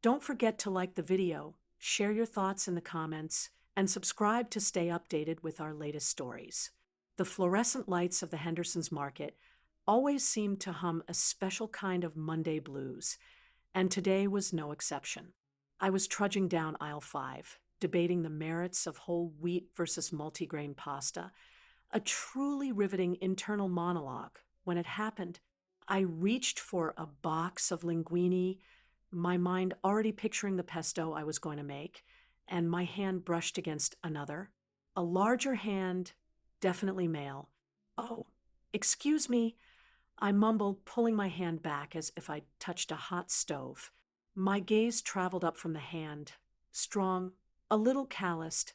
Don't forget to like the video, share your thoughts in the comments, and subscribe to stay updated with our latest stories. The fluorescent lights of the Henderson's Market always seemed to hum a special kind of Monday blues, and today was no exception. I was trudging down aisle 5, debating the merits of whole wheat versus multigrain pasta, a truly riveting internal monologue when it happened. I reached for a box of linguine, my mind already picturing the pesto I was going to make, and my hand brushed against another. A larger hand, definitely male. "Oh, excuse me," I mumbled, pulling my hand back as if I'd touched a hot stove. My gaze traveled up from the hand, strong, a little calloused,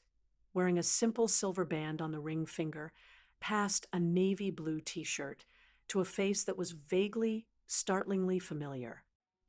wearing a simple silver band on the ring finger, past a navy blue t-shirt, to a face that was vaguely, startlingly familiar.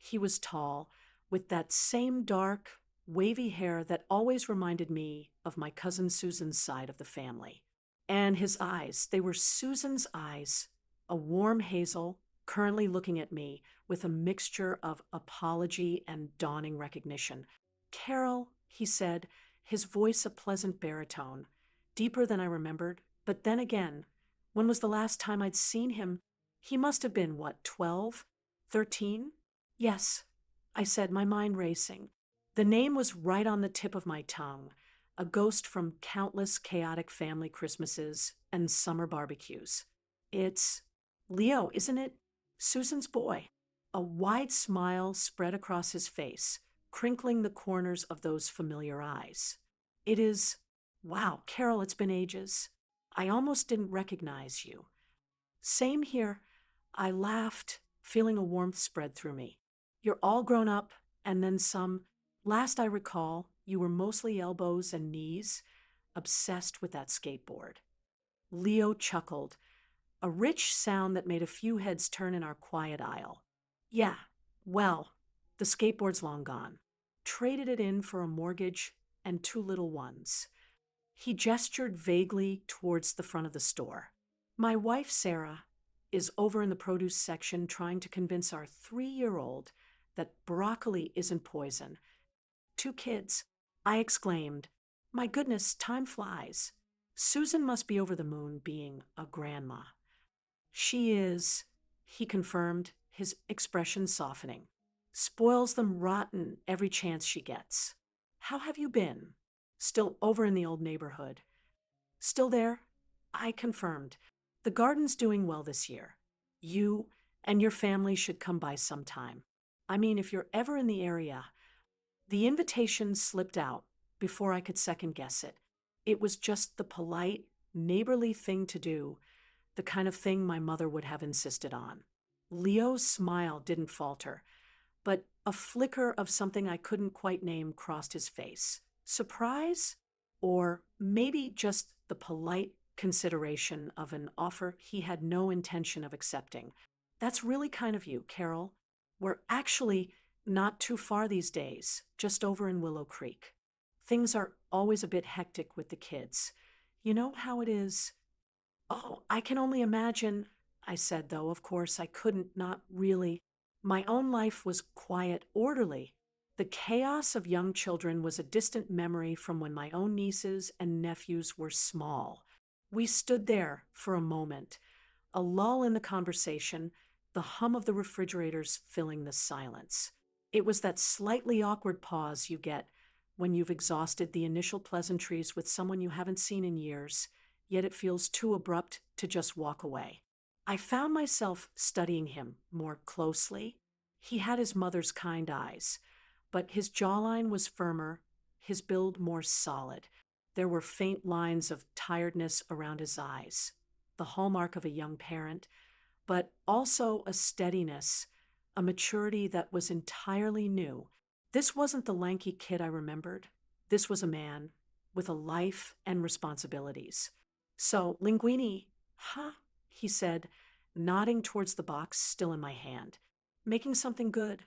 He was tall, with that same dark, wavy hair that always reminded me of my cousin Susan's side of the family. And his eyes, they were Susan's eyes, a warm hazel, currently looking at me with a mixture of apology and dawning recognition. "Carol," he said, his voice a pleasant baritone, deeper than I remembered, but then again, when was the last time I'd seen him? He must have been, what, 12? 13? "Yes," I said, my mind racing. The name was right on the tip of my tongue, a ghost from countless chaotic family Christmases and summer barbecues. "It's Leo, isn't it? Susan's boy." A wide smile spread across his face, crinkling the corners of those familiar eyes. "It is. Wow, Carol, it's been ages. I almost didn't recognize you." "Same here." I laughed, feeling a warmth spread through me. "You're all grown up, and then some. Last I recall, you were mostly elbows and knees, obsessed with that skateboard." Leo chuckled, a rich sound that made a few heads turn in our quiet aisle. "Yeah, well, the skateboard's long gone. Traded it in for a mortgage and 2 little ones." He gestured vaguely towards the front of the store. "My wife, Sarah, is over in the produce section trying to convince our 3-year-old that broccoli isn't poison. 2 kids." I exclaimed, "My goodness, time flies." Susan must be over the moon being a grandma. "She is," he confirmed, his expression softening. "Spoils them rotten every chance she gets." "How have you been?" "Still over in the old neighborhood." "Still there?" I confirmed. "The garden's doing well this year. You and your family should come by sometime. I mean, if you're ever in the area." The invitation slipped out before I could second guess it. It was just the polite, neighborly thing to do, the kind of thing my mother would have insisted on. Leo's smile didn't falter, but a flicker of something I couldn't quite name crossed his face. Surprise? Or maybe just the polite consideration of an offer he had no intention of accepting. "That's really kind of you, Carol. We're actually not too far these days, just over in Willow Creek. Things are always a bit hectic with the kids. You know how it is." "Oh, I can only imagine," I said, though of course I couldn't, not really. My own life was quiet, orderly. The chaos of young children was a distant memory from when my own nieces and nephews were small. We stood there for a moment, a lull in the conversation, the hum of the refrigerators filling the silence. It was that slightly awkward pause you get when you've exhausted the initial pleasantries with someone you haven't seen in years, yet it feels too abrupt to just walk away. I found myself studying him more closely. He had his mother's kind eyes, but his jawline was firmer, his build more solid. There were faint lines of tiredness around his eyes, the hallmark of a young parent, but also a steadiness, a maturity that was entirely new. This wasn't the lanky kid I remembered. This was a man with a life and responsibilities. "So, linguine, huh?" he said, nodding towards the box still in my hand. "Making something good."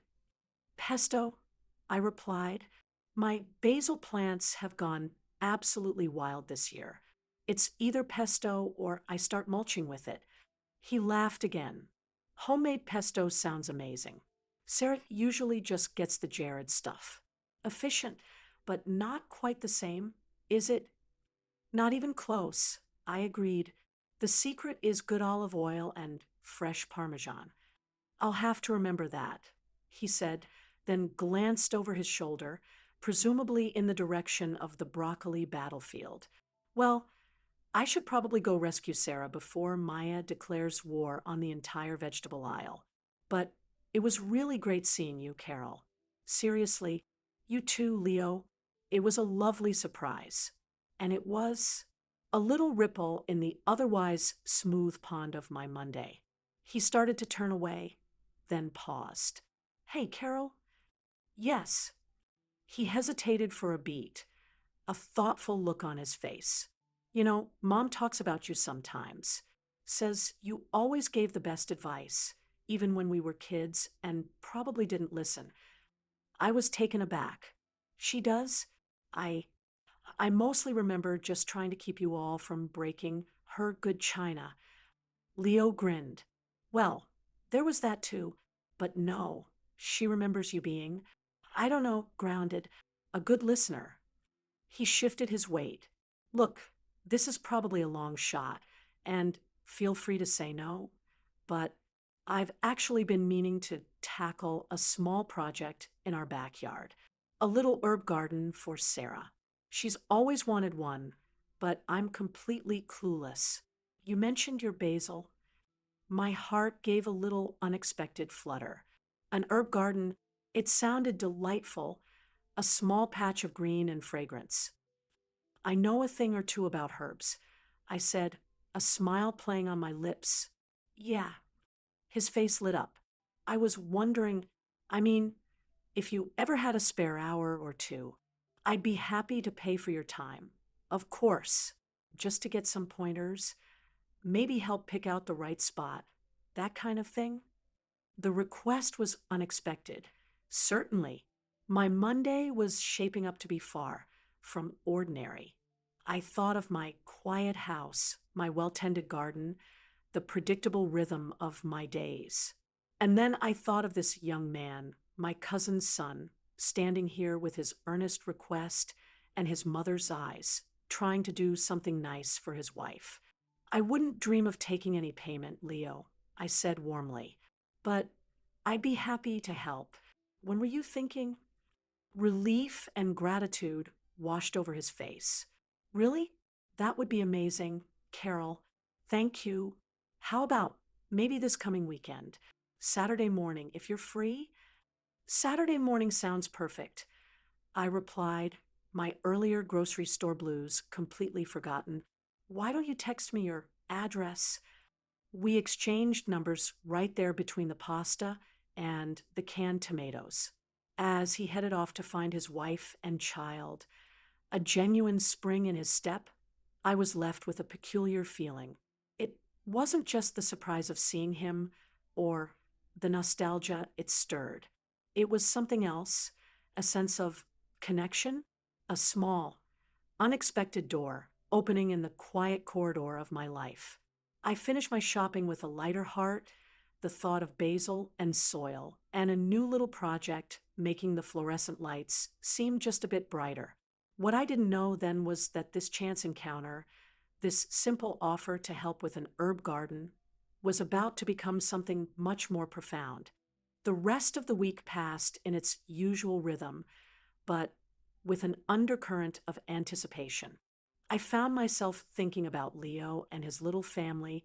"Pesto," I replied. "My basil plants have gone absolutely wild this year. It's either pesto or I start mulching with it." He laughed again. "Homemade pesto sounds amazing." Sarah usually just gets the Jared stuff. Efficient, but not quite the same, is it? Not even close. I agreed. The secret is good olive oil and fresh Parmesan. I'll have to remember that, he said, then glanced over his shoulder, presumably in the direction of the broccoli battlefield. Well, I should probably go rescue Sarah before Maya declares war on the entire vegetable aisle. But it was really great seeing you, Carol. Seriously, you too, Leo. It was a lovely surprise. And it was a little ripple in the otherwise smooth pond of my Monday. He started to turn away, then paused. Hey, Carol? Yes. He hesitated for a beat, a thoughtful look on his face. You know, Mom talks about you sometimes. Says you always gave the best advice, even when we were kids, and probably didn't listen. I was taken aback. She does? I I mostly remember just trying to keep you all from breaking her good china. Leo grinned. Well, there was that too, but no, she remembers you being, I don't know, grounded, a good listener. He shifted his weight. Look, this is probably a long shot, and feel free to say no, but I've actually been meaning to tackle a small project in our backyard, a little herb garden for Sarah. She's always wanted one, but I'm completely clueless. You mentioned your basil. My heart gave a little unexpected flutter. An herb garden, it sounded delightful, a small patch of green and fragrance. I know a thing or two about herbs, I said, a smile playing on my lips. Yeah. His face lit up. I was wondering, I mean, if you ever had a spare hour or two, I'd be happy to pay for your time. Of course, just to get some pointers, maybe help pick out the right spot, that kind of thing. The request was unexpected. Certainly. My Monday was shaping up to be far from ordinary. I thought of my quiet house, my well tended garden, the predictable rhythm of my days. And then I thought of this young man, my cousin's son, standing here with his earnest request and his mother's eyes, trying to do something nice for his wife. I wouldn't dream of taking any payment, Leo, I said warmly, but I'd be happy to help. When were you thinking? Relief and gratitude washed over his face. Really? That would be amazing, Carol. Thank you. How about maybe this coming weekend? Saturday morning, if you're free? Saturday morning sounds perfect, I replied, my earlier grocery store blues completely forgotten. Why don't you text me your address? We exchanged numbers right there between the pasta and the canned tomatoes. As he headed off to find his wife and child, a genuine spring in his step, I was left with a peculiar feeling. It wasn't just the surprise of seeing him or the nostalgia it stirred. It was something else, a sense of connection, a small, unexpected door opening in the quiet corridor of my life. I finished my shopping with a lighter heart, the thought of basil and soil, and a new little project making the fluorescent lights seem just a bit brighter. What I didn't know then was that this chance encounter, this simple offer to help with an herb garden, was about to become something much more profound. The rest of the week passed in its usual rhythm, but with an undercurrent of anticipation. I found myself thinking about Leo and his little family,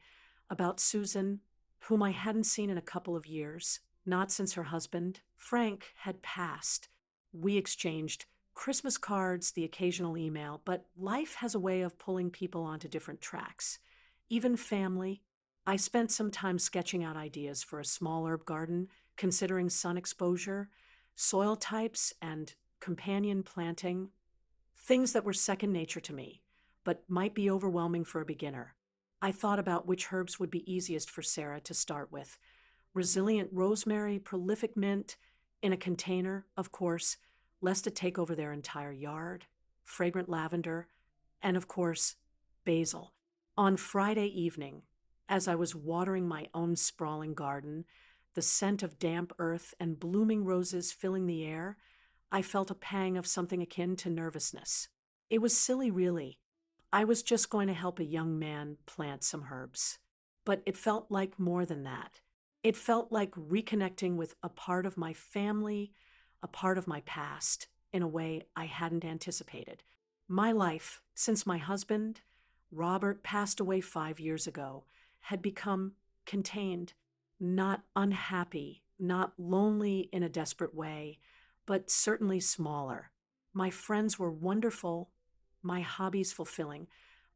about Susan, whom I hadn't seen in a couple of years, not since her husband, Frank, had passed. We exchanged Christmas cards, the occasional email, but life has a way of pulling people onto different tracks. Even family. I spent some time sketching out ideas for a small herb garden, considering sun exposure, soil types, and companion planting, things that were second nature to me, but might be overwhelming for a beginner. I thought about which herbs would be easiest for Sarah to start with. Resilient rosemary, prolific mint, in a container, of course, lest it take over their entire yard, fragrant lavender, and of course, basil. On Friday evening, as I was watering my own sprawling garden, the scent of damp earth and blooming roses filling the air, I felt a pang of something akin to nervousness. It was silly, really. I was just going to help a young man plant some herbs. But it felt like more than that. It felt like reconnecting with a part of my family, a part of my past, in a way I hadn't anticipated. My life, since my husband, Robert, passed away 5 years ago, had become contained, not unhappy, not lonely in a desperate way, but certainly smaller. My friends were wonderful, my hobbies fulfilling,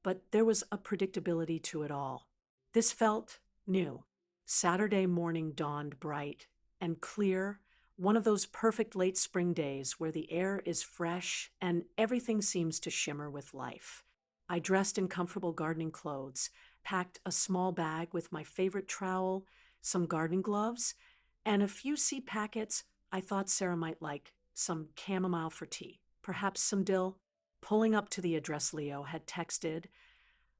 but there was a predictability to it all. This felt new. Saturday morning dawned bright and clear, one of those perfect late spring days where the air is fresh and everything seems to shimmer with life. I dressed in comfortable gardening clothes, packed a small bag with my favorite trowel, some garden gloves, and a few seed packets I thought Sarah might like, some chamomile for tea, perhaps some dill. Pulling up to the address Leo had texted,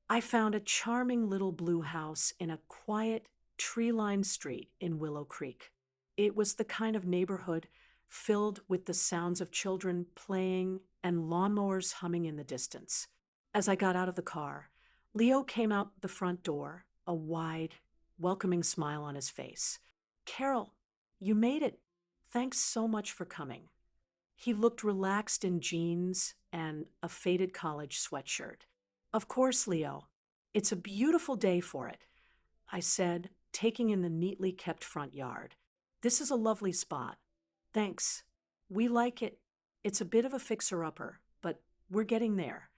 I found a charming little blue house in a quiet, tree-lined street in Willow Creek. It was the kind of neighborhood filled with the sounds of children playing and lawnmowers humming in the distance. As I got out of the car, Leo came out the front door, a wide, welcoming smile on his face. Carol, you made it. Thanks so much for coming. He looked relaxed in jeans and a faded college sweatshirt. Of course, Leo. It's a beautiful day for it, I said, taking in the neatly kept front yard. This is a lovely spot. Thanks. We like it. It's a bit of a fixer-upper, but we're getting there.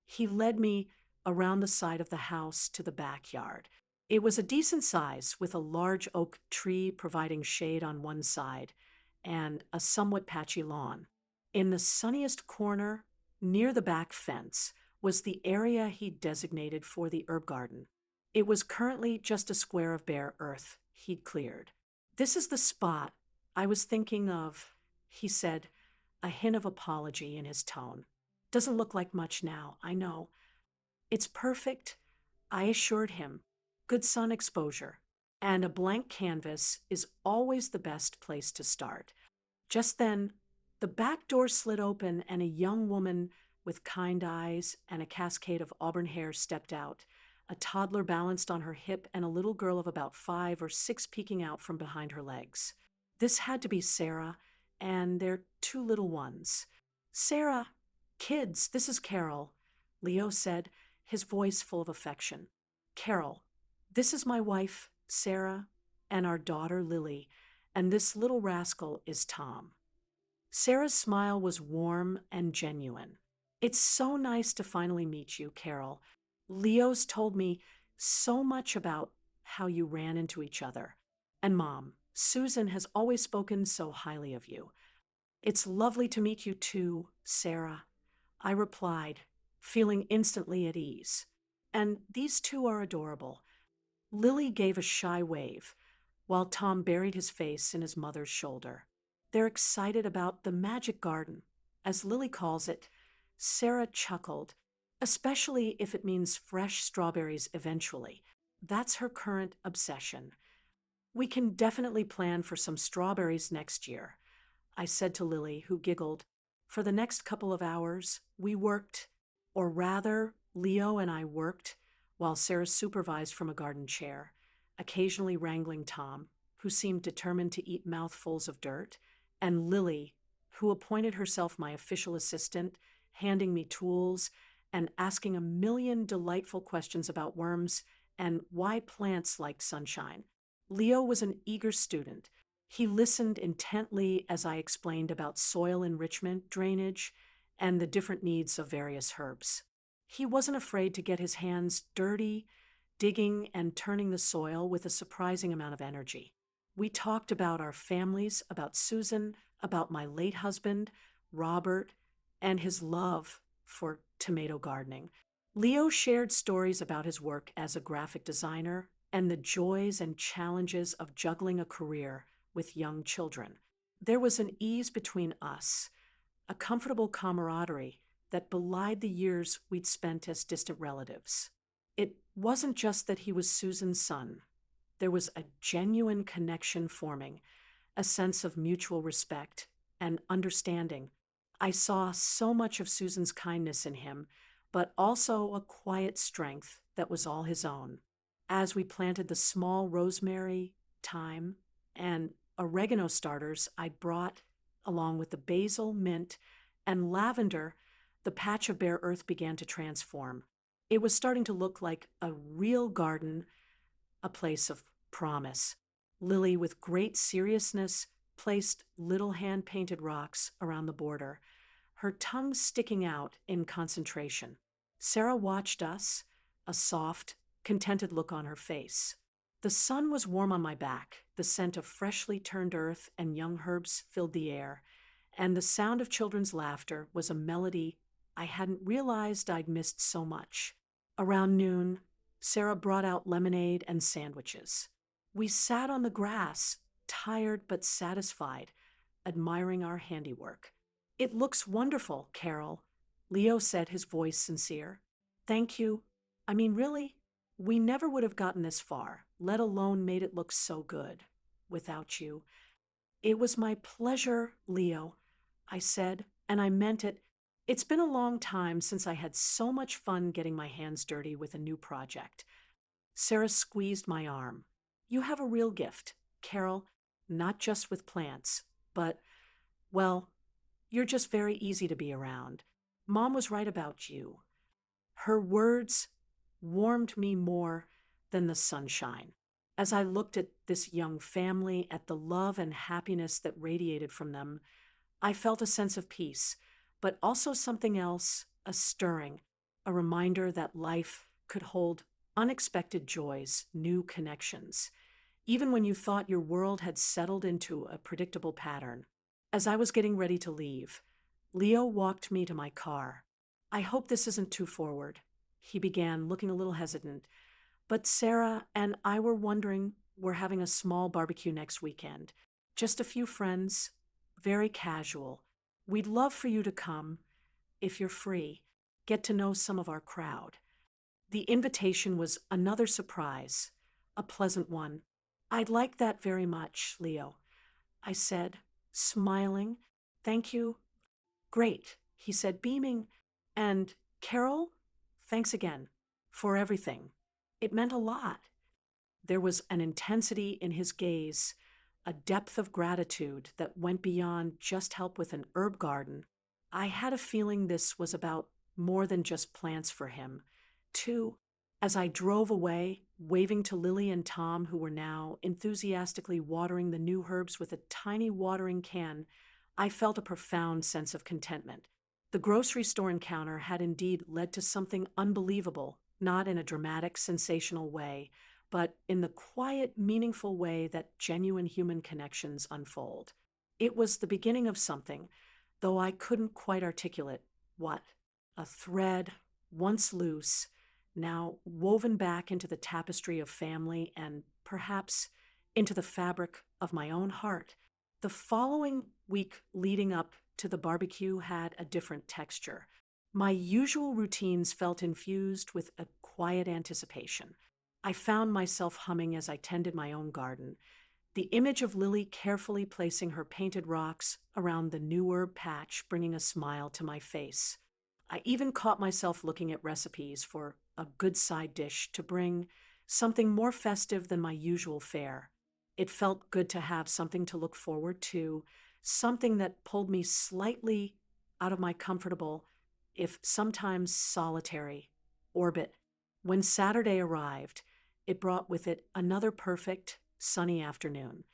He led me around the side of the house to the backyard. It was a decent size, with a large oak tree providing shade on one side and a somewhat patchy lawn. In the sunniest corner, near the back fence, was the area he'd designated for the herb garden. It was currently just a square of bare earth he'd cleared. This is the spot I was thinking of, he said, a hint of apology in his tone. Doesn't look like much now, I know. It's perfect, I assured him. Good sun exposure. And a blank canvas is always the best place to start. Just then, the back door slid open and a young woman with kind eyes and a cascade of auburn hair stepped out, a toddler balanced on her hip and a little girl of about 5 or 6 peeking out from behind her legs. This had to be Sarah and their 2 little ones. Sarah, kids, this is Carol, Leo said, his voice full of affection. Carol, this is my wife, Sarah, and our daughter, Lily, and this little rascal is Tom. Sarah's smile was warm and genuine. It's so nice to finally meet you, Carol. Leo's told me so much about how you ran into each other. And Mom, Susan has always spoken so highly of you. It's lovely to meet you too, Sarah, I replied, feeling instantly at ease. And these two are adorable. Lily gave a shy wave, while Tom buried his face in his mother's shoulder. They're excited about the magic garden, as Lily calls it. Sarah chuckled, especially if it means fresh strawberries eventually. That's her current obsession. We can definitely plan for some strawberries next year, I said to Lily, who giggled. For the next couple of hours, we worked, or rather, Leo and I worked, while Sarah supervised from a garden chair, occasionally wrangling Tom, who seemed determined to eat mouthfuls of dirt, and Lily, who appointed herself my official assistant, handing me tools and asking a million delightful questions about worms and why plants like sunshine. Leo was an eager student. He listened intently as I explained about soil enrichment, drainage, and the different needs of various herbs. He wasn't afraid to get his hands dirty, digging and turning the soil with a surprising amount of energy. We talked about our families, about Susan, about my late husband, Robert, and his love for tomato gardening. Leo shared stories about his work as a graphic designer and the joys and challenges of juggling a career with young children. There was an ease between us, a comfortable camaraderie that belied the years we'd spent as distant relatives. It wasn't just that he was Susan's son. There was a genuine connection forming, a sense of mutual respect and understanding. I saw so much of Susan's kindness in him, but also a quiet strength that was all his own. As we planted the small rosemary, thyme, and oregano starters I'd brought, along with the basil, mint, and lavender, the patch of bare earth began to transform. It was starting to look like a real garden, a place of promise. Lily, with great seriousness, placed little hand painted rocks around the border, her tongue sticking out in concentration. Sarah watched us, a soft, contented look on her face. The sun was warm on my back, the scent of freshly turned earth and young herbs filled the air, and the sound of children's laughter was a melody I hadn't realized I'd missed so much. Around noon, Sarah brought out lemonade and sandwiches. We sat on the grass, tired but satisfied, admiring our handiwork. "It looks wonderful, Carol," Leo said, his voice sincere. "Thank you. I mean, really, we never would have gotten this far, let alone made it look so good, without you." "It was my pleasure, Leo," I said, and I meant it. It's been a long time since I had so much fun getting my hands dirty with a new project. Sarah squeezed my arm. "You have a real gift, Carol, not just with plants, but, well, you're just very easy to be around. Mom was right about you." Her words warmed me more than the sunshine. As I looked at this young family, at the love and happiness that radiated from them, I felt a sense of peace, but also something else, a stirring, a reminder that life could hold unexpected joys, new connections, even when you thought your world had settled into a predictable pattern. As I was getting ready to leave, Leo walked me to my car. "I hope this isn't too forward," he began, looking a little hesitant. "But Sarah and I were wondering, we're having a small barbecue next weekend. Just a few friends, very casual. We'd love for you to come, if you're free, get to know some of our crowd." The invitation was another surprise, a pleasant one. "I'd like that very much, Leo," I said, smiling. "Thank you." "Great," he said, beaming. "And Carol, thanks again for everything. It meant a lot." There was an intensity in his gaze, a depth of gratitude that went beyond just help with an herb garden. I had a feeling this was about more than just plants for him. Too, as I drove away, waving to Lily and Tom, who were now enthusiastically watering the new herbs with a tiny watering can, I felt a profound sense of contentment. The grocery store encounter had indeed led to something unbelievable, not in a dramatic, sensational way, but in the quiet, meaningful way that genuine human connections unfold. It was the beginning of something, though I couldn't quite articulate what. A thread, once loose, now woven back into the tapestry of family and perhaps into the fabric of my own heart. The following week leading up to the barbecue had a different texture. My usual routines felt infused with a quiet anticipation. I found myself humming as I tended my own garden, the image of Lily carefully placing her painted rocks around the new herb patch bringing a smile to my face. I even caught myself looking at recipes for a good side dish to bring, something more festive than my usual fare. It felt good to have something to look forward to, something that pulled me slightly out of my comfortable, if sometimes solitary, orbit. When Saturday arrived, it brought with it another perfect, sunny afternoon.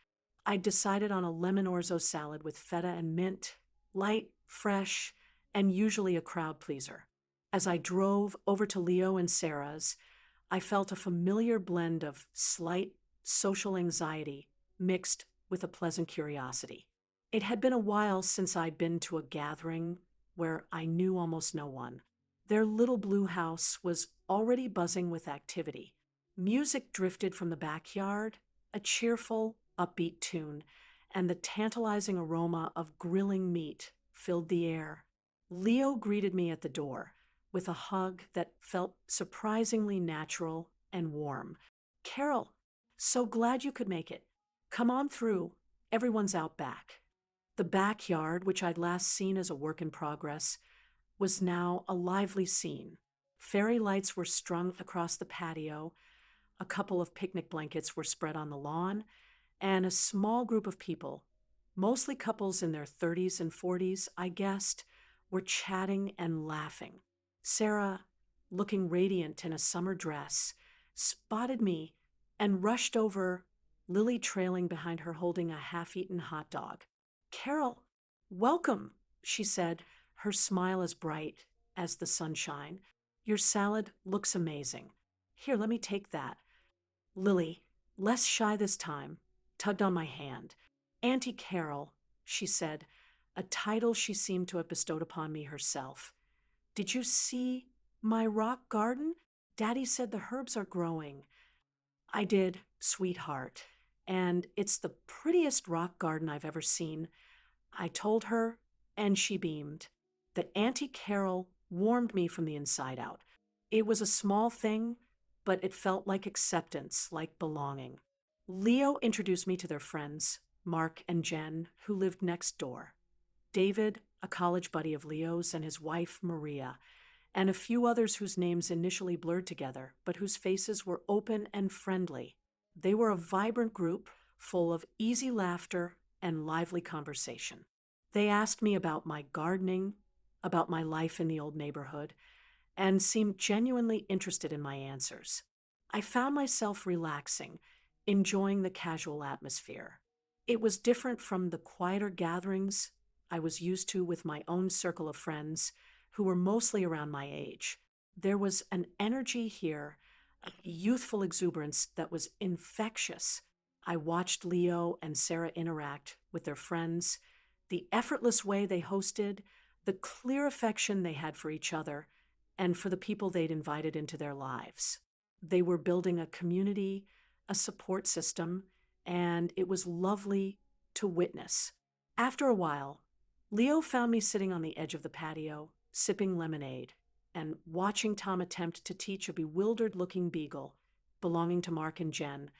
I decided on a lemon orzo salad with feta and mint, light, fresh, and usually a crowd pleaser. As I drove over to Leo and Sarah's, I felt a familiar blend of slight social anxiety mixed with a pleasant curiosity. It had been a while since I'd been to a gathering where I knew almost no one. Their little blue house was already buzzing with activity. Music drifted from the backyard, a cheerful, upbeat tune, and the tantalizing aroma of grilling meat filled the air. Leo greeted me at the door with a hug that felt surprisingly natural and warm. "Carol, So glad you could make it. Come on through. Everyone's out back. The backyard, which I'd last seen as a work in progress, was now a lively scene. Fairy lights were strung across the patio, a couple of picnic blankets were spread on the lawn, and a small group of people, mostly couples in their 30s and 40s, I guessed, were chatting and laughing. Sarah, looking radiant in a summer dress, spotted me and rushed over, Lily trailing behind her holding a half-eaten hot dog. "Carol, welcome," she said, her smile as bright as the sunshine. "Your salad looks amazing. Here, let me take that." Lily, less shy this time, tugged on my hand. "Auntie Carol," she said, a title she seemed to have bestowed upon me herself. "Did you see my rock garden? Daddy said the herbs are growing." "I did, sweetheart, and it's the prettiest rock garden I've ever seen," I told her, and she beamed. That Auntie Carol warmed me from the inside out. It was a small thing, but it felt like acceptance, like belonging. Leo introduced me to their friends, Mark and Jen, who lived next door. David, a college buddy of Leo's, and his wife, Maria, and a few others whose names initially blurred together, but whose faces were open and friendly. They were a vibrant group, full of easy laughter and lively conversation. They asked me about my gardening, about my life in the old neighborhood, and seemed genuinely interested in my answers. I found myself relaxing, enjoying the casual atmosphere. It was different from the quieter gatherings I was used to with my own circle of friends, who were mostly around my age. There was an energy here, a youthful exuberance that was infectious. I watched Leo and Sarah interact with their friends, the effortless way they hosted, the clear affection they had for each other and for the people they'd invited into their lives. They were building a community, a support system, and it was lovely to witness. After a while, Leo found me sitting on the edge of the patio, sipping lemonade, and watching Tom attempt to teach a bewildered-looking beagle belonging to Mark and Jen.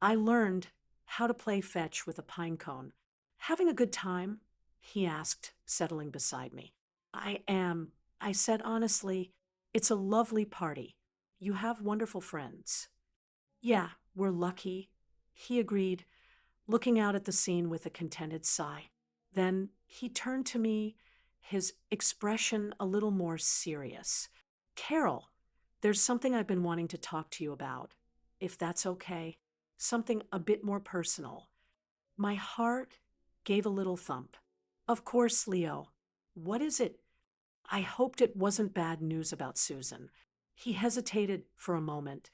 I learned how to play fetch with a pine cone. "Having a good time?" he asked, settling beside me. "I am," I said honestly. "It's a lovely party. You have wonderful friends." "Yeah, we're lucky," he agreed, looking out at the scene with a contented sigh. Then he turned to me, his expression a little more serious. "Carol, there's something I've been wanting to talk to you about, if that's okay. Something a bit more personal." My heart gave a little thump. "Of course, Leo. What is it?" I hoped it wasn't bad news about Susan. He hesitated for a moment,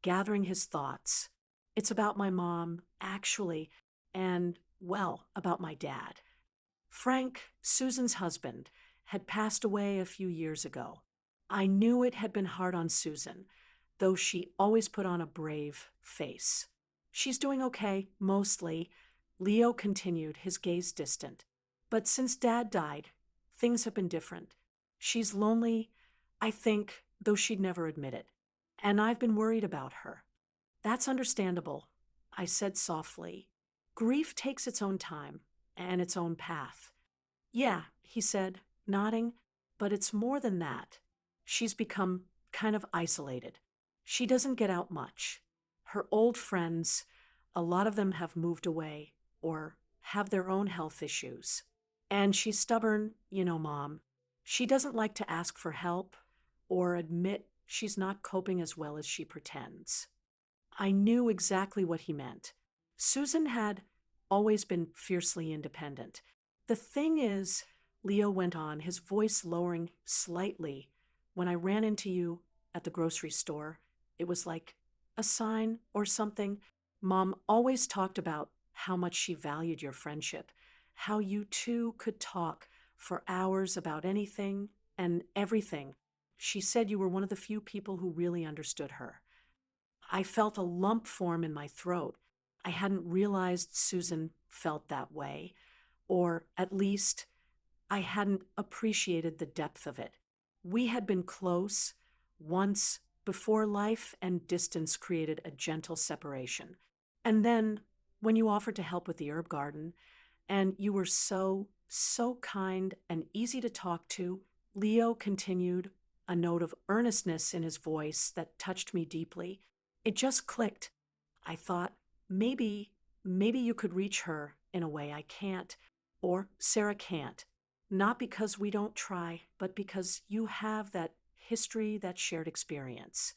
gathering his thoughts. "It's about my mom, actually, and, well, about my dad. Frank, Susan's husband, had passed away a few years ago. I knew it had been hard on Susan, though she always put on a brave face. She's doing okay, mostly," Leo continued, his gaze distant. "But since Dad died, things have been different. She's lonely, I think, though she'd never admit it. And I've been worried about her." "That's understandable," I said softly. "Grief takes its own time and its own path." "Yeah," he said, nodding, "but it's more than that. She's become kind of isolated. She doesn't get out much. Her old friends, a lot of them have moved away or have their own health issues. And she's stubborn, Mom. She doesn't like to ask for help or admit she's not coping as well as she pretends." I knew exactly what he meant. Susan had always been fiercely independent. "The thing is," Leo went on, his voice lowering slightly, "when I ran into you at the grocery store, it was like a sign or something. Mom always talked about how much she valued your friendship, how you two could talk for hours about anything and everything. She said you were one of the few people who really understood her." I felt a lump form in my throat. I hadn't realized Susan felt that way, or at least I hadn't appreciated the depth of it. We had been close once before life and distance created a gentle separation. And then, when you offered to help with the herb garden, and you were so kind and easy to talk to, Leo continued, a note of earnestness in his voice that touched me deeply. It just clicked. I thought, maybe, maybe you could reach her in a way I can't, or Sarah can't. Not because we don't try, but because you have that history, that shared experience.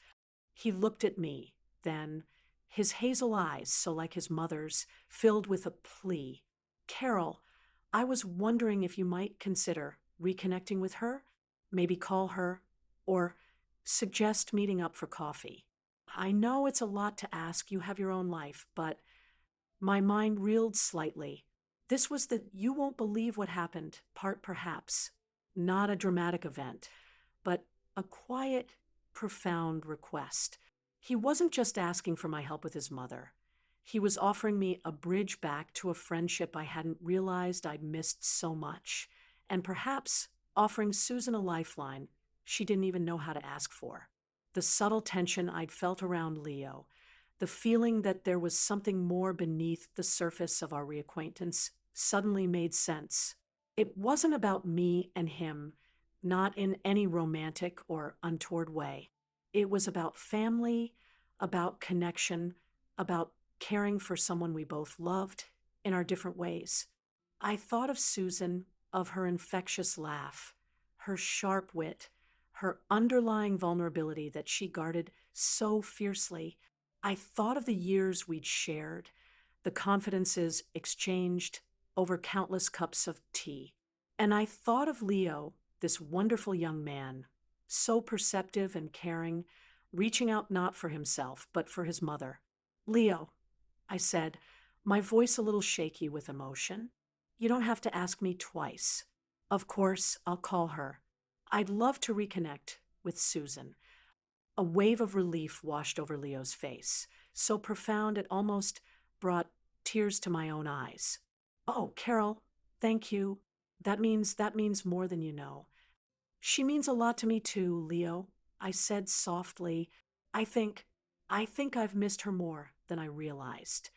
He looked at me, then, his hazel eyes, so like his mother's, filled with a plea. Carol, I was wondering if you might consider reconnecting with her, maybe call her, or suggest meeting up for coffee. I know it's a lot to ask, you have your own life, but my mind reeled slightly. This was the you won't believe what happened part, perhaps. Not a dramatic event, but a quiet, profound request. He wasn't just asking for my help with his mother. He was offering me a bridge back to a friendship I hadn't realized I'd missed so much, and perhaps offering Susan a lifeline she didn't even know how to ask for. The subtle tension I'd felt around Leo, the feeling that there was something more beneath the surface of our reacquaintance, suddenly made sense. It wasn't about me and him, not in any romantic or untoward way. It was about family, about connection, about caring for someone we both loved in our different ways. I thought of Susan, of her infectious laugh, her sharp wit, her underlying vulnerability that she guarded so fiercely. I thought of the years we'd shared, the confidences exchanged over countless cups of tea. And I thought of Leo, this wonderful young man, so perceptive and caring, reaching out not for himself, but for his mother. Leo, I said, my voice a little shaky with emotion. You don't have to ask me twice. Of course, I'll call her. I'd love to reconnect with Susan. A wave of relief washed over Leo's face, so profound it almost brought tears to my own eyes. Oh, Carol, thank you. That means more than you know. She means a lot to me too, Leo, I said softly. I think I think I've missed her more than I realized.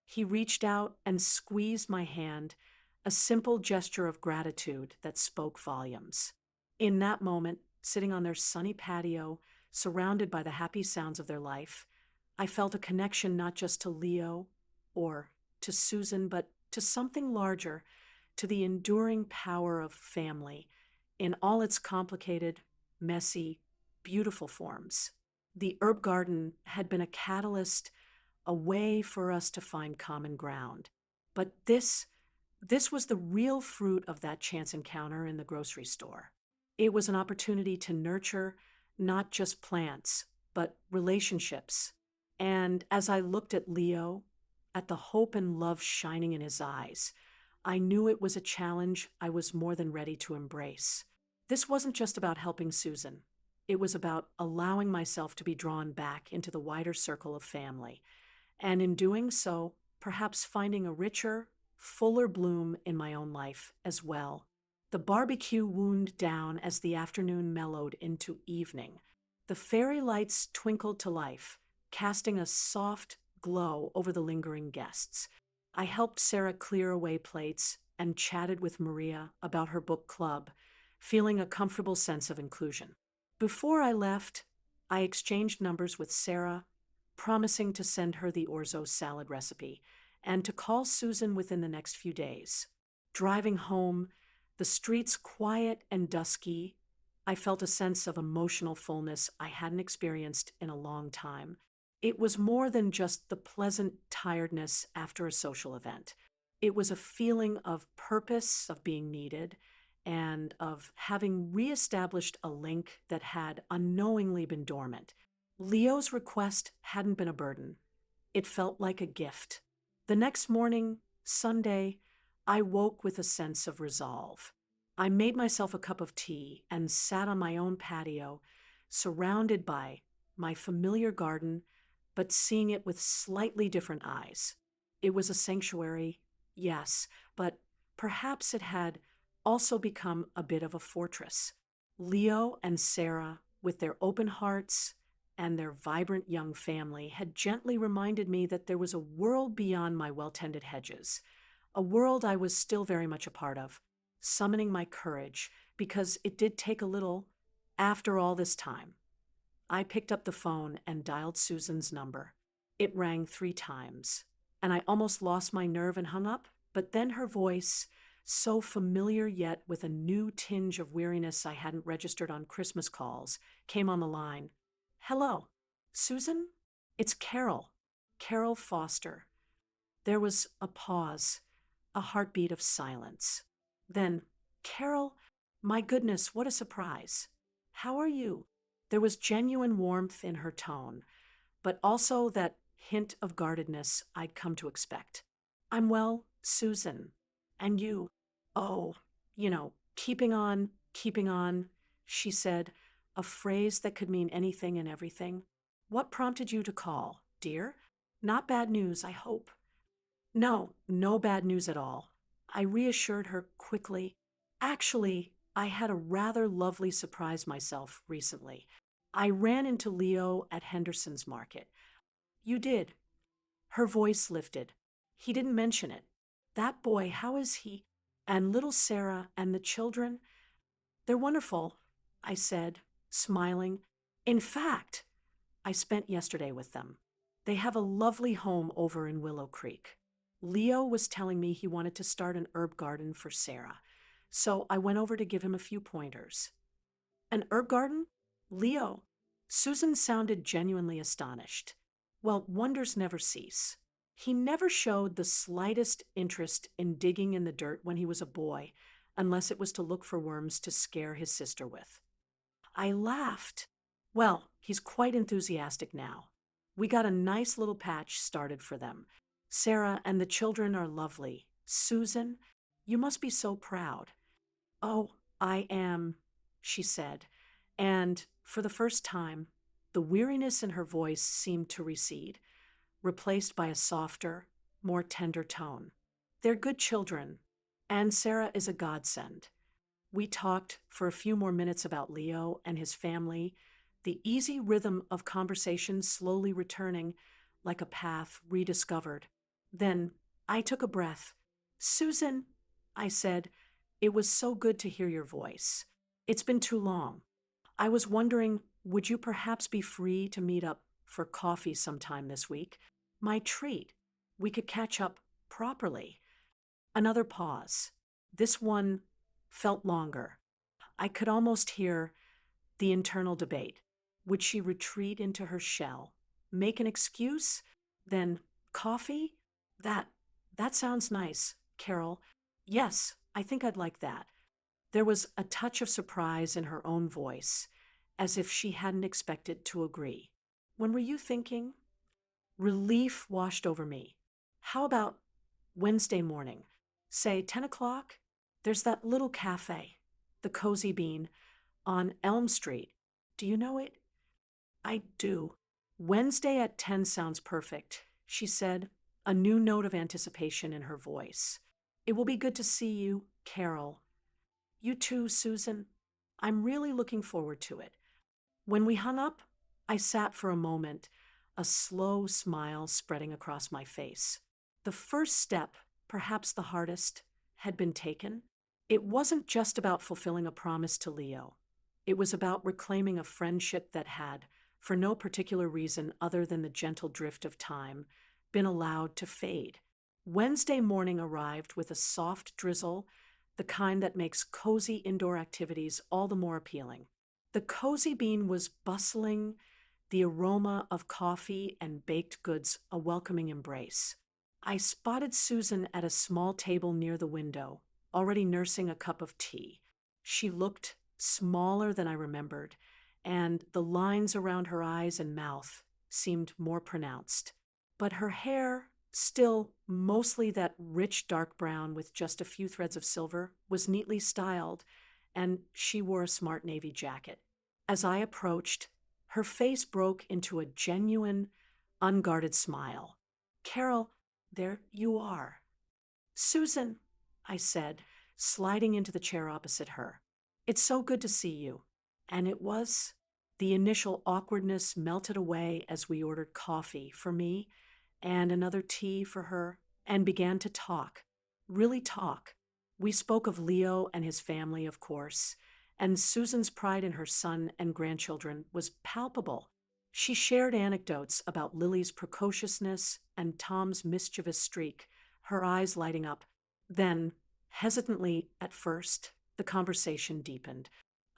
He reached out and squeezed my hand, a simple gesture of gratitude that spoke volumes. In that moment, sitting on their sunny patio, surrounded by the happy sounds of their life, I felt a connection not just to Leo or to Susan, but to something larger, to the enduring power of family in all its complicated, messy, beautiful forms. The herb garden had been a catalyst, a way for us to find common ground. But this was the real fruit of that chance encounter in the grocery store. It was an opportunity to nurture not just plants, but relationships. And as I looked at Leo, at the hope and love shining in his eyes, I knew it was a challenge I was more than ready to embrace. This wasn't just about helping Susan. It was about allowing myself to be drawn back into the wider circle of family, and in doing so, perhaps finding a richer, fuller bloom in my own life as well. The barbecue wound down as the afternoon mellowed into evening. The fairy lights twinkled to life, casting a soft glow over the lingering guests. I helped Sarah clear away plates and chatted with Maria about her book club, feeling a comfortable sense of inclusion. Before I left, I exchanged numbers with Sarah, promising to send her the orzo salad recipe and to call Susan within the next few days. Driving home, the streets quiet and dusky, I felt a sense of emotional fullness I hadn't experienced in a long time. It was more than just the pleasant tiredness after a social event. It was a feeling of purpose, of being needed, and of having reestablished a link that had unknowingly been dormant. Leo's request hadn't been a burden. It felt like a gift. The next morning, Sunday, I woke with a sense of resolve. I made myself a cup of tea and sat on my own patio, surrounded by my familiar garden, but seeing it with slightly different eyes. It was a sanctuary, yes, but perhaps it had also become a bit of a fortress. Leo and Sarah, with their open hearts and their vibrant young family had gently reminded me that there was a world beyond my well-tended hedges, a world I was still very much a part of, summoning my courage because it did take a little after all this time. I picked up the phone and dialed Susan's number. It rang 3 times, and I almost lost my nerve and hung up, but then her voice, so familiar yet with a new tinge of weariness I hadn't registered on Christmas calls, came on the line. Hello, Susan? It's Carol. Carol Foster. There was a pause, a heartbeat of silence. Then, Carol, my goodness, what a surprise. How are you? There was genuine warmth in her tone, but also that hint of guardedness I'd come to expect. I'm well, Susan. And you? Oh, keeping on, she said, a phrase that could mean anything and everything. What prompted you to call, dear? Not bad news, I hope. No, no bad news at all. I reassured her quickly. Actually, I had a rather lovely surprise myself recently. I ran into Leo at Henderson's Market. You did. Her voice lifted. He didn't mention it. That boy, how is he? And little Sarah and the children? They're wonderful, I said, smiling. In fact, I spent yesterday with them. They have a lovely home over in Willow Creek. Leo was telling me he wanted to start an herb garden for Sarah, so I went over to give him a few pointers. An herb garden? Leo. Susan sounded genuinely astonished. Well, wonders never cease. He never showed the slightest interest in digging in the dirt when he was a boy, unless it was to look for worms to scare his sister with. I laughed. Well, he's quite enthusiastic now. We got a nice little patch started for them. Sarah and the children are lovely. Susan, you must be so proud. Oh, I am, she said, and for the first time, the weariness in her voice seemed to recede, replaced by a softer, more tender tone. They're good children, and Sarah is a godsend. We talked for a few more minutes about Leo and his family, the easy rhythm of conversation slowly returning like a path rediscovered. Then I took a breath. Susan, I said, it was so good to hear your voice. It's been too long. I was wondering, would you perhaps be free to meet up for coffee sometime this week? My treat. We could catch up properly. Another pause. This one felt longer. I could almost hear the internal debate. Would she retreat into her shell? Make an excuse? Then coffee? That sounds nice, Carol. Yes, I think I'd like that. There was a touch of surprise in her own voice, as if she hadn't expected to agree. When were you thinking? Relief washed over me. How about Wednesday morning? Say 10 o'clock? There's that little cafe, the Cozy Bean, on Elm Street. Do you know it? I do. Wednesday at 10 sounds perfect, she said, a new note of anticipation in her voice. It will be good to see you, Carol. You too, Susan. I'm really looking forward to it. When we hung up, I sat for a moment, a slow smile spreading across my face. The first step, perhaps the hardest, had been taken. It wasn't just about fulfilling a promise to Leo. It was about reclaiming a friendship that had, for no particular reason other than the gentle drift of time, been allowed to fade. Wednesday morning arrived with a soft drizzle, the kind that makes cozy indoor activities all the more appealing. The Cozy Bean was bustling, the aroma of coffee and baked goods a welcoming embrace. I spotted Susan at a small table near the window, already nursing a cup of tea. She looked smaller than I remembered, and the lines around her eyes and mouth seemed more pronounced. But her hair, still mostly that rich dark brown with just a few threads of silver, was neatly styled, and she wore a smart navy jacket. As I approached, her face broke into a genuine, unguarded smile. Carol, there you are. Susan, I said, sliding into the chair opposite her. It's so good to see you. And it was. The initial awkwardness melted away as we ordered coffee for me and another tea for her and began to talk. Really talk. We spoke of Leo and his family, of course, and Susan's pride in her son and grandchildren was palpable. She shared anecdotes about Lily's precociousness and Tom's mischievous streak, her eyes lighting up. Then, hesitantly at first, the conversation deepened.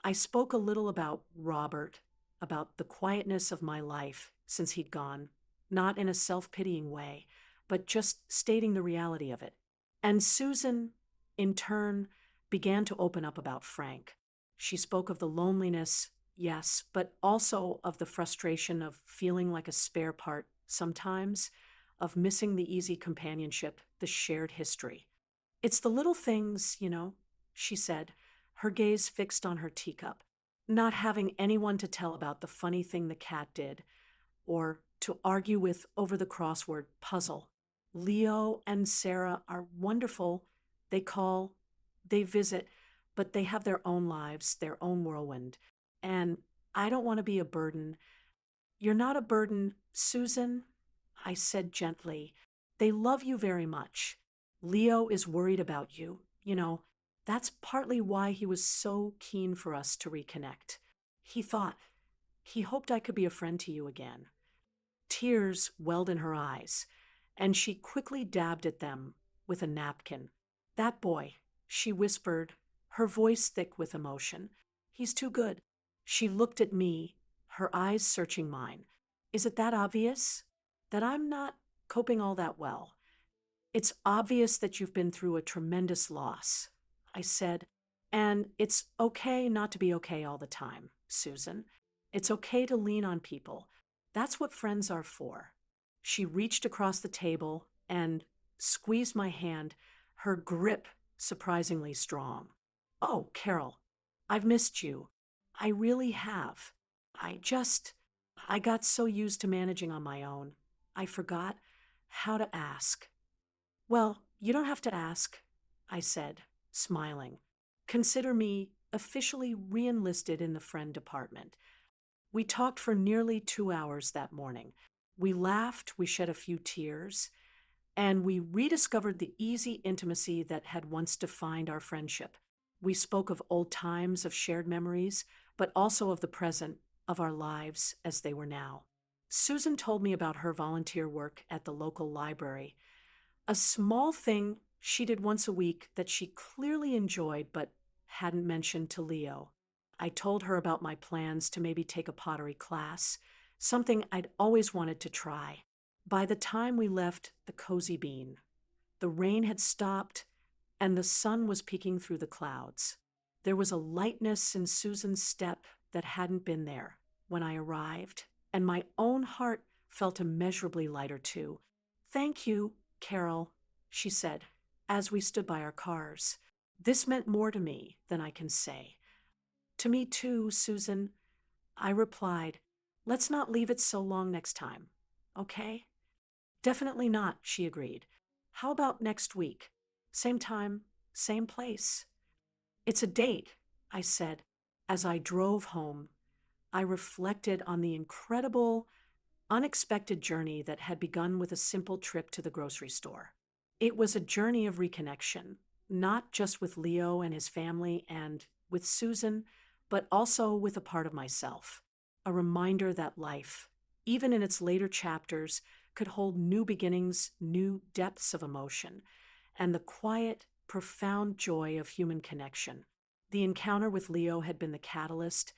I spoke a little about Robert, about the quietness of my life since he'd gone, not in a self pitying way, but just stating the reality of it. And Susan, in turn, began to open up about Frank. She spoke of the loneliness, yes, but also of the frustration of feeling like a spare part sometimes, of missing the easy companionship, the shared history. It's the little things, she said, her gaze fixed on her teacup. Not having anyone to tell about the funny thing the cat did, or to argue with over the crossword puzzle. Leo and Sarah are wonderful. They call, they visit, but they have their own lives, their own whirlwind. And I don't want to be a burden. You're not a burden, Susan, I said gently. They love you very much. Leo is worried about you. That's partly why he was so keen for us to reconnect. He hoped I could be a friend to you again. Tears welled in her eyes, and she quickly dabbed at them with a napkin. That boy, she whispered, her voice thick with emotion. He's too good. She looked at me, her eyes searching mine. Is it that obvious? That I'm not coping all that well? It's obvious that you've been through a tremendous loss, I said, and it's okay not to be okay all the time, Susan. It's okay to lean on people. That's what friends are for. She reached across the table and squeezed my hand, her grip surprisingly strong. Oh, Carol, I've missed you. I really have. I just, I got so used to managing on my own. I forgot how to ask. Well, you don't have to ask, I said, smiling. Consider me officially re-enlisted in the friend department. We talked for nearly 2 hours that morning. We laughed, we shed a few tears, and we rediscovered the easy intimacy that had once defined our friendship. We spoke of old times, of shared memories, but also of the present, of our lives as they were now. Susan told me about her volunteer work at the local library, a small thing she did once a week that she clearly enjoyed but hadn't mentioned to Leo. I told her about my plans to maybe take a pottery class, something I'd always wanted to try. By the time we left the Cozy Bean, the rain had stopped and the sun was peeking through the clouds. There was a lightness in Susan's step that hadn't been there when I arrived, and my own heart felt immeasurably lighter too. Thank you, Carol, she said, as we stood by our cars. This meant more to me than I can say. To me too, Susan, I replied. Let's not leave it so long next time, okay? Definitely not, she agreed. How about next week? Same time, same place. It's a date, I said. As I drove home, I reflected on the incredible, unexpected journey that had begun with a simple trip to the grocery store. It was a journey of reconnection, not just with Leo and his family and with Susan, but also with a part of myself. A reminder that life, even in its later chapters, could hold new beginnings, new depths of emotion, and the quiet, profound joy of human connection. The encounter with Leo had been the catalyst,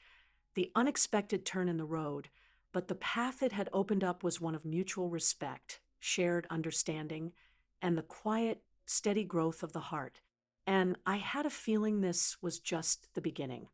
the unexpected turn in the road, but the path it had opened up was one of mutual respect, shared understanding, and the quiet, steady growth of the heart. And I had a feeling this was just the beginning.